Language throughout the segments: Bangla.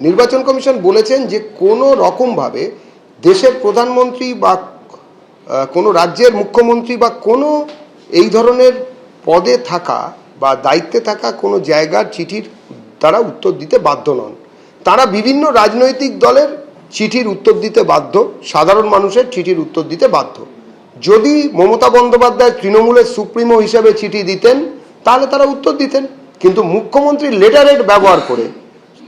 নির্বাচন কমিশন বলেছেন যে কোনো রকমভাবে দেশের প্রধানমন্ত্রী বা কোনো রাজ্যের মুখ্যমন্ত্রী বা কোনো এই ধরনের পদে থাকা বা দায়িত্বে থাকা কোনো জায়গার চিঠির তারা উত্তর দিতে বাধ্য নন। তারা বিভিন্ন রাজনৈতিক দলের চিঠির উত্তর দিতে বাধ্য, সাধারণ মানুষের চিঠির উত্তর দিতে বাধ্য। যদি মমতা বন্দ্যোপাধ্যায় তৃণমূলের সুপ্রিমো হিসেবে চিঠি দিতেন তাহলে তারা উত্তর দিতেন, কিন্তু মুখ্যমন্ত্রী লেটারেড ব্যবহার করে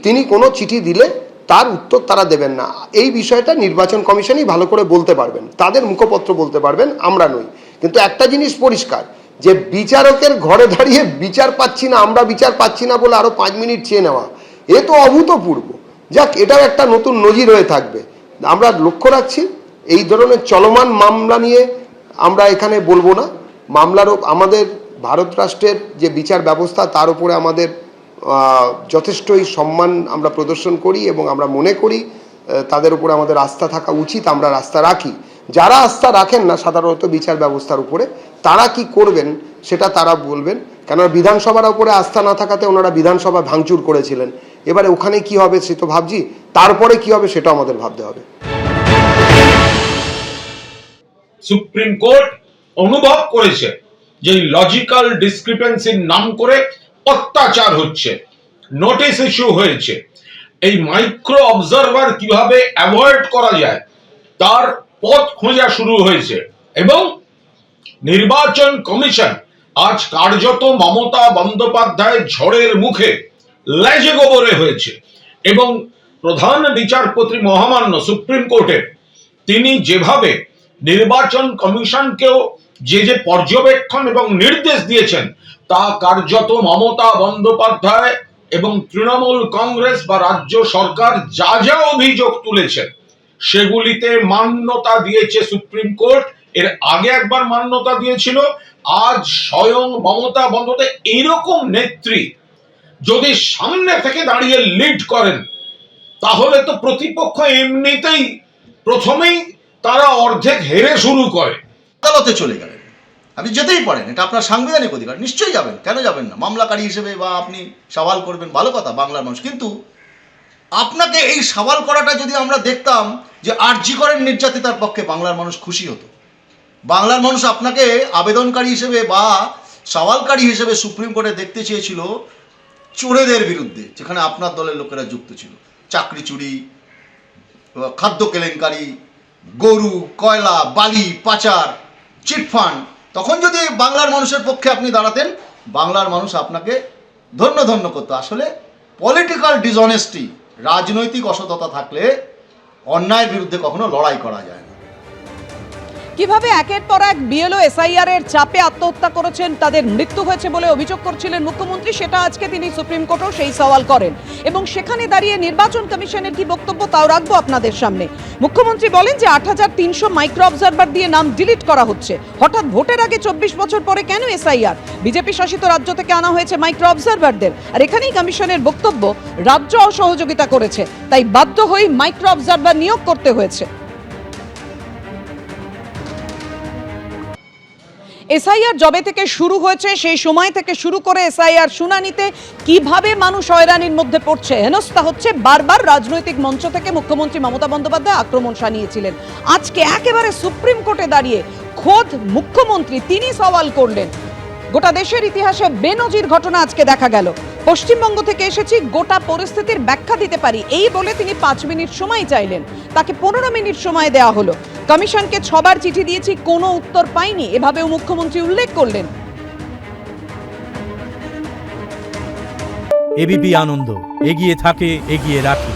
তিনি কোনো চিঠি দিলে তার উত্তর তারা দেবেন না। এই বিষয়টা নির্বাচন কমিশনই ভালো করে বলতে পারবেন, তাদের মুখপত্র বলতে পারবেন, আমরা নই। কিন্তু একটা জিনিস পরিষ্কার যে বিচারকের ঘরে দাঁড়িয়ে বিচার পাচ্ছি না, আমরা বিচার পাচ্ছি না বলে আরো 5 মিনিট চেয়ে নেওয়া, এ তো অভূতপূর্ব। যাক, এটাও একটা নতুন নজির হয়ে থাকবে। আমরা লক্ষ্য রাখছি এই ধরনের চলমান মামলা নিয়ে আমরা এখানে বলবো না। মামলারও আমাদের ভারত রাষ্ট্রের যে বিচার ব্যবস্থা তার উপরে আমাদের যথেষ্টই সম্মান আমরা প্রদর্শন করি এবং আমরা মনে করি তাদের উপরে আমাদের আস্থা থাকা উচিত, আমরা আস্থা রাখি। যারা আস্থা রাখেন না সাধারণত বিচার ব্যবস্থার উপরে, তারা কি করবেন সেটা তারা বলবেন। কেননা বিধানসভার উপরে আস্থা না থাকাতে ওনারা বিধানসভা ভাঙচুর করেছিলেন। এবারে ওখানে কি হবে সে তো ভাবছি, তারপরে কি হবে সেটা আমাদের ভাবতে হবে। সুপ্রিম কোর্ট অনুভব করেছে যে লজিক্যাল ডিসক্রিপেন্সির নাম করে অত্যাচার হচ্ছে, নোটিশ ইস্যু হয়েছে। এই মাইক্রো অবজারভার কিভাবে অ্যাভয়েড করা যায় তার পথ খোঁজা শুরু হয়েছে এবং নির্বাচন কমিশন আজ কার্যত মমতা বন্দ্যোপাধ্যায় ঝড়ের মুখে লেজে গোবরে হয়েছে এবং প্রধান বিচারপতি মহামান্য সুপ্রিম কোর্টের তিনি যেভাবে নির্বাচন কমিশনকেও যে পর্যবেক্ষণ এবং নির্দেশ দিয়েছেন তা কার্যত মমতা বন্দ্যোপাধ্যায় এবং তৃণমূল কংগ্রেস বা রাজ্য সরকার যা যা অভিযোগ তুলেছেন সেগুলিতে মান্যতা দিয়েছে সুপ্রিম কোর্ট। এর আগে একবার মান্যতা দিয়েছিল। আজ স্বয়ং মমতা বন্দ্যোপাধ্যায় এইরকম নেত্রী যদি সামনে থেকে দাঁড়িয়ে লিড করেন তাহলে তো প্রতিপক্ষ এমনিতেই প্রথমেই তারা অর্ধেক হেরে শুরু করে। আদালতে চলে গেলেন, আপনি যেতেই পারেন, এটা আপনার সাংবিধানিক অধিকার, নিশ্চয়ই যাবেন, কেন যাবেন না? মামলাকারী হিসেবে বা আপনি সওয়াল করবেন, ভালো কথা, বাংলার মানুষ। কিন্তু আপনাকে এই সওয়াল করাটা যদি আমরা দেখতাম যে আরজি করেন নির্যাতিতার পক্ষে, বাংলার মানুষ খুশি হতো। বাংলার মানুষ আপনাকে আবেদনকারী হিসেবে বা সওয়ালকারী হিসেবে সুপ্রিম কোর্টে দেখতে চেয়েছিল চোরেদের বিরুদ্ধে, যেখানে আপনার দলের লোকেরা যুক্ত ছিল। চাকরি চুরি, খাদ্য কেলেঙ্কারি, গরু, কয়লা, বালি পাচার, চিটফান্ড। তখন যদি বাংলার মানুষের পক্ষে আপনি দাঁড়াতেন, বাংলার মানুষ আপনাকে ধন্য ধন্য করতো। আসলে পলিটিক্যাল ডিসঅনেস্টি, রাজনৈতিক অসততা থাকলে অন্যায়ের বিরুদ্ধে কখনো লড়াই করা যায় না। কিভাবে একের পর এক বিএলও এসআইআর এর চাপে আত্মহত্যা করেছেন, তাদের মৃত্যু হয়েছে বলে অভিযোগ করছিলেন মুখ্যমন্ত্রী, সেটা আজকে তিনি সুপ্রিম কোর্টেও সেই সওয়াল করেন এবং সেখানে দাঁড়িয়ে নির্বাচন কমিশনের কি বক্তব্য তাও রাখবো আপনাদের সামনে। মুখ্যমন্ত্রী বলেন যে ৮৩০০ মাইক্রো অবজারভার দিয়ে নাম ডিলিট করা হচ্ছে। হঠাৎ ভোটের আগে ২৪ বছর পরে কেন এসআইআর? বিজেপি শাসিত রাজ্য থেকে আনা হয়েছে মাইক্রো অবজারভারদের, আর এখানেই কমিশনের বক্তব্য রাজ্য অসহযোগিতা করেছে, তাই বাধ্য হয়ে মাইক্রো অবজারভার নিয়োগ করতে হয়েছে। এসআইআর জবে থেকে শুরু হয়েছে সেই সময় থেকে শুরু করে এসআইআর শুনানিতে কিভাবে মানুষ হয়রানির মধ্যে পড়ছে, হেনস্থা হচ্ছে, বারবার রাজনৈতিক মঞ্চ থেকে মুখ্যমন্ত্রী মমতা বন্দ্যোপাধ্যায় আক্রমণ শানিয়েছিলেন। আজকে একেবারে সুপ্রিম কোর্টে দাঁড়িয়ে খোদ মুখ্যমন্ত্রী তিনি সওয়াল করলেন। গোটা দেশের ইতিহাসে বেনজির ঘটনা আজকে দেখা গেল। পশ্চিমবঙ্গ থেকে এসেছি, গোটা পরিস্থিতির ব্যাখ্যা দিতে পারি, এই বলে তিনি 5 মিনিট সময় চাইলেন। তাকে 15 মিনিট সময় দেওয়া হলো। কমিশনকে 6 বার চিঠি দিয়েছি, কোনো উত্তর পাইনি, এভাবেও মুখ্যমন্ত্রী উল্লেখ করলেন। এবিপি আনন্দ, এগিয়ে থাকে, এগিয়ে রাখে।